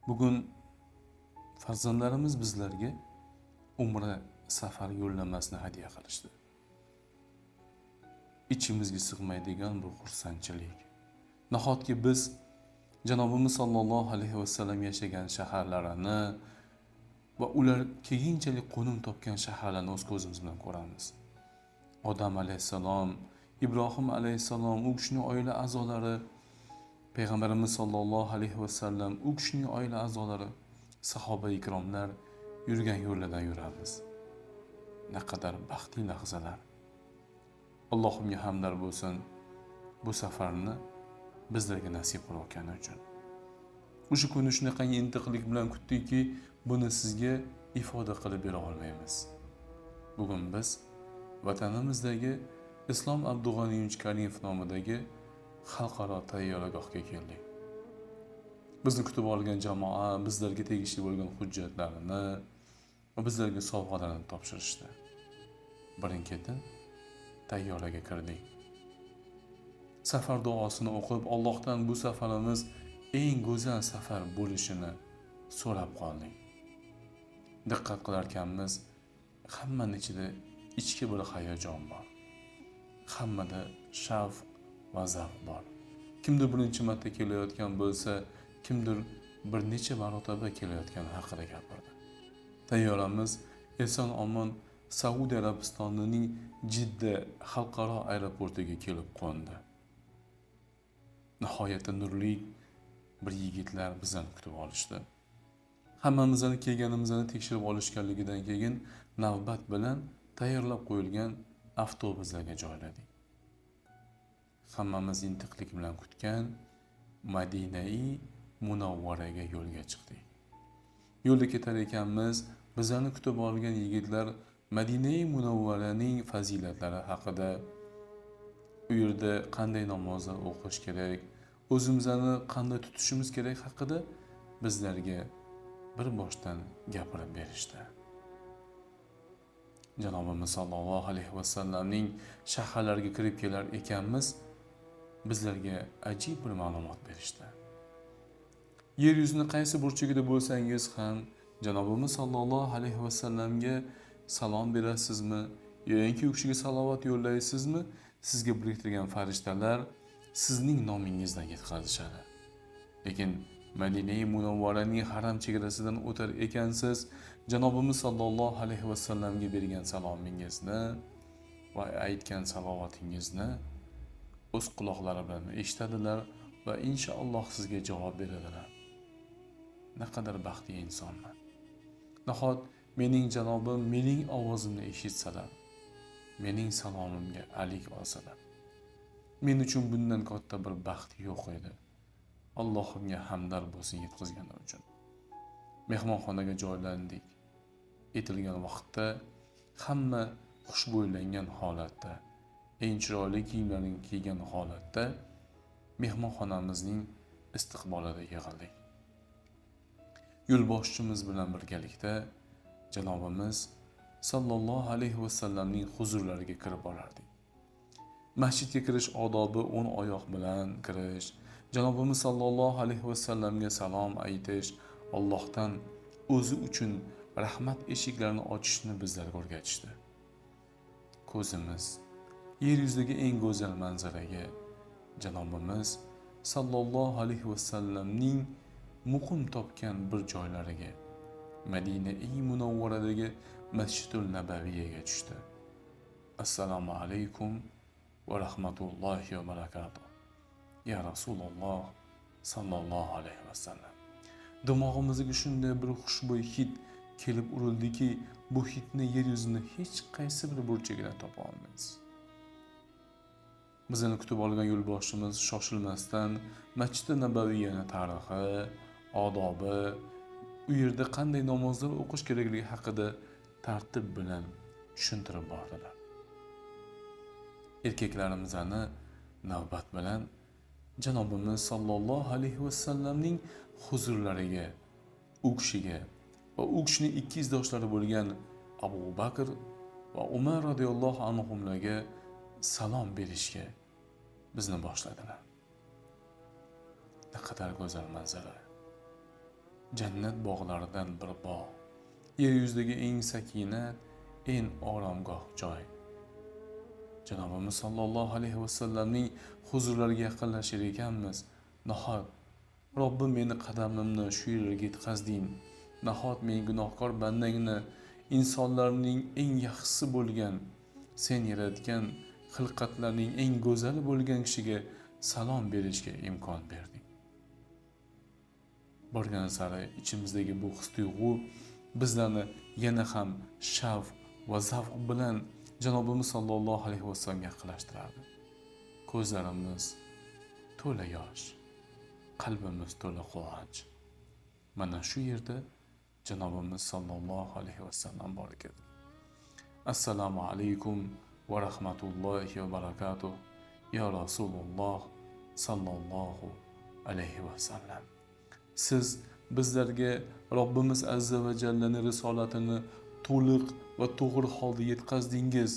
Bugun farzandlarimiz bizlarga umra safar yo'llanmasini hadya qilishdi. İçimizga sig'maydigan bu xursandchilik. Nahotki biz Janobimiz sollallohu alayhi vasallam yashagan shaharlarini va ular keyinchalik qo'nim topgan shaharlarni o'z ko'zimiz bilan ko'ramiz. Odam alayhissalom, Ibrohim alayhissalom, u kishining oila a'zolari, Payg'ambarimiz sollallohu alayhi vasallam, u kishining oila a'zolari, sahoba ikromlar yurgan yo'llardan yuramiz. Naqadar baxtli lahzalar. Allohimga hamdlar bo'lsin bu safarni bizlarga nasib qilgani uchun. O'sha kunni shunaqangi intiqlik bilan kutdikki, buni sizga ifoda qilib bera olmaymiz. Bugun biz vatanimizdagi Islom Abdug'aniyevich Karimov nomidagi xalqaro tayyorgargohga keldik. Bizni kutib olgan jamoa bizlarga tegishli bo'lgan hujjatlarini va bizlarga sovg'alarni topshirishdi. Birin-ketin tayyoraga kirdik. Safar duosini o'qib, Allohdan bu safarimiz eng go'zal safar bo'lishini so'rab qoldik. Diqqat qilarkanmiz, hammaning ichida ichki bir hayajon bor. Hammada shavq va zavq bor. Kimdir birinchi marta kelayotgan bo'lsa, kimdir bir necha marotaba kelayotgani haqida gapirdi. Tayyoramiz eson-omon Saudiya Arabistonining Jidda xalqaro aeroportiga kelib qo'ndi. Nihoyatda nurli bir yigitlar bizani kutib olishdi. Hammamizni kelganimizni tekshirib olishganligidan keyin navbat bilan tayyorlab qo'yilgan avtobuslarga joyladik. Hammamiz intiqlik bilan kutgan Madinai Munawvaraga yo'lga chiqdik. Yo'lda ketar ekanmiz, bizani kutib olgan yigitlar Madinai Munawvaraning fazilatlari haqida, u yerda qanday namozlar o'qish kerak, o'zimizni qanday tutishimiz kerak haqida bizlarga bir boshdan gapirib berishdi. Janobimiz sollallohu alayhi vasallamning shaharlariga kirib kelar ekanmiz, bizlarga ajib bir ma'lumot berishdi. Yer yuzining qaysi burchagida bo'lsangiz ham Janobimiz sollallohu alayhi vasallamga salom berasizmi yoki u kishiga salovat yo'llaysizmi, sizga biriktirgan farishtalar sizning nomingizdan yetkazishadi. Lekin Madinai Munawvaraning haram chegarasidan o'tar ekansiz, Janobimiz sollallohu alayhi vasallamga bergan salomingizni va aytgan salovatingizni o'z quloqlari bilan eshitadilar va inshaalloh sizga javob beradilar. Naqadar baxtli insonman. Nahot mening janobim mening ovozimni eshitsalar, mening salomimga alik olsalar, men uchun bundan katta bir baxt yo'q edi. Allohimga hamdlar bo'lsin yetkazgani uchun. Mehmonxonaga joylandik. Etilgan vaqtda hamma xushbo'ylangan holatda, eng chiroyli kiyimlarni kiygan holatda mehmonxonamizning istiqbolida yig'ildik. Yo'lboshchimiz bilan birgalikda Janobimiz sallallohu alayhi vasallamning huzurlariga kirib borardik. Masjidga kirish odobi 10 oyoq bilan kirish, Janobimiz sallallohu alayhi vasallamga salom aytish, Allohdan o'zi uchun rahmat eshiklarini ochishni bizlarga o'rgatishdi. Ko'zimiz yer yuzidagi eng go'zal manzaraga, Janobimiz sallallohu alayhi vasallamning muqim topgan bir joylariga, Madinai Munawvaradagi Masjidul Nabaviyga tushdi. Assalomu alaykum va rahmatullohi va barakatuh. Ya Rasululloh sallallohu alayhi vasallam. Dimog'imizga shunday bir xushbo'y hid kelib urildiki, bu hidni yer yuzini hech qaysi bir burchagidan topa olmaysiz. Bizni kutib olgan yo'lboshimiz shoshilmasdan Masjid Nabaviyning tarixi, odobi, u yerda qanday namozlar o'qish kerakligi haqida tartib bilan tushuntirib bordilar. Erkaklarimizni navbat bilan Janobimiz sallallohu alayhi vasallamning huzurlariga, u kishiga va u kishining ikki izdoshlari bo'lgan Abu Bakr va Umar radhiyallohu anhumlarga salom berishga bizni boshladilar. Naqadar go'zal manzara. jannat bog'laridan bir bog'. Yer yuzidagi eng sakinat, eng oromgoh joy. Janobimiz sallallohu alayhi vasallamning huzurlariga yaqinlashar ekanmiz. Nahot Robbim meni qadamimni shu yerga yetkazding. Nahot men gunohkor bandangni insonlarning eng yaxshisi bo'lgan, sen yaratgan xilqatlarning eng go'zali bo'lgan kishiga salom berishga imkon berding. Borgan sari ichimizdagi bu his-tuyg'u bizlarni yana ham shavq va zavq bilan Janobimiz sallallohu alayhi vasallamga yaqinlashtirardi. Ko'zlarimiz to'la yosh, qalbimiz to'la quvonch. Mana shu yerda Janobimiz sallallohu alayhi vasallam bor ekan. Assalomu alaykum va rahmatullohi va barakatuh. Ya Rasululloh sallallohu alayhi vasallam. Siz bizlarga Robbimiz azza va jallaning risolatini to'liq va to'g'ri holda yetkazdingiz.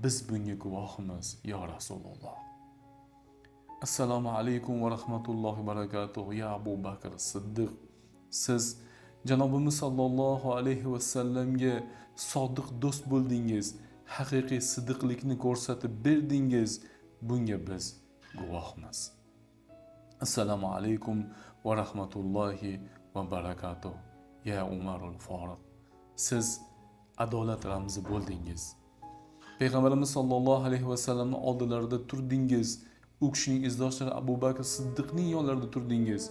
Biz bunga guvohimiz, ya Rasululloh. Assalomu alaykum va rahmatullohi va barakatuh. Ya Abu Bakr Siddiq. Siz Janobimiz sallallohu alayhi vasallamga sodiq do'st bo'ldingiz. Haqiqiy sidiqlikni ko'rsatib berdingiz. Bunga biz guvohmiz. Assalomu alaykum va rahmatullohi va barakatuh. Ya Umarul Foruq. Siz adolat ramzi bo'ldingiz. Payg'ambarimiz sallallohu alayhi vasallamning oldilarida turdingiz. U kishining izdoshlari Abu Bakr Siddiqning yonlarida turdingiz.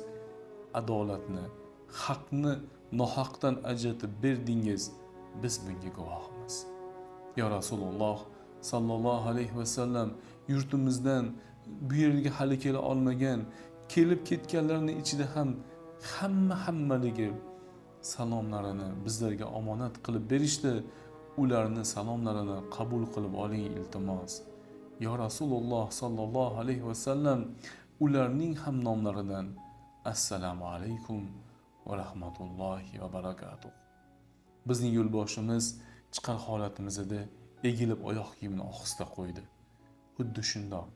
Adolatni, haqni nohaqdan ajratib berdingiz. Biz bunga guvohmiz. Ya Rasululloh sallallohu alayhi vasallam yurtimizdan bu yerga hali kela olmagan, kelib ketganlarning ichida ham hammaligi salomlarini bizlarga omonat qilib berishdi. Ularni salomlarini qabul qilib oling iltimos. Ya Rasululloh sallallohu alayhi vasallam ularning ham nomlaridan assalomu alaykum va rahmatullohi va barakatuh. Bizning yo'lboshimiz chiqar holatimizda egilib oyoq kiyimini ohista qo'ydi. Xuddi shundoq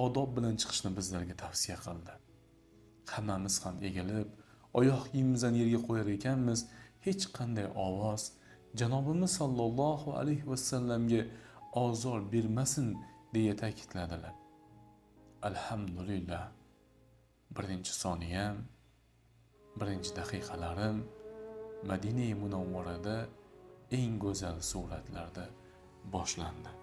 odob bilan chiqishni bizlarga tavsiya qildi. Hammamiz ham egilib oyoq kiyimimizni yerga qo'yar ekanmiz, hech qanday ovoz Janobimiz sallallohu alayhi vasallamga ozor bermasin deya ta'kidladilar. Alhamdulillah. Birinchi soniyam, birinchi daqiqalarim Madina-i Munawvarada eng go'zal suratlarda boshlandi.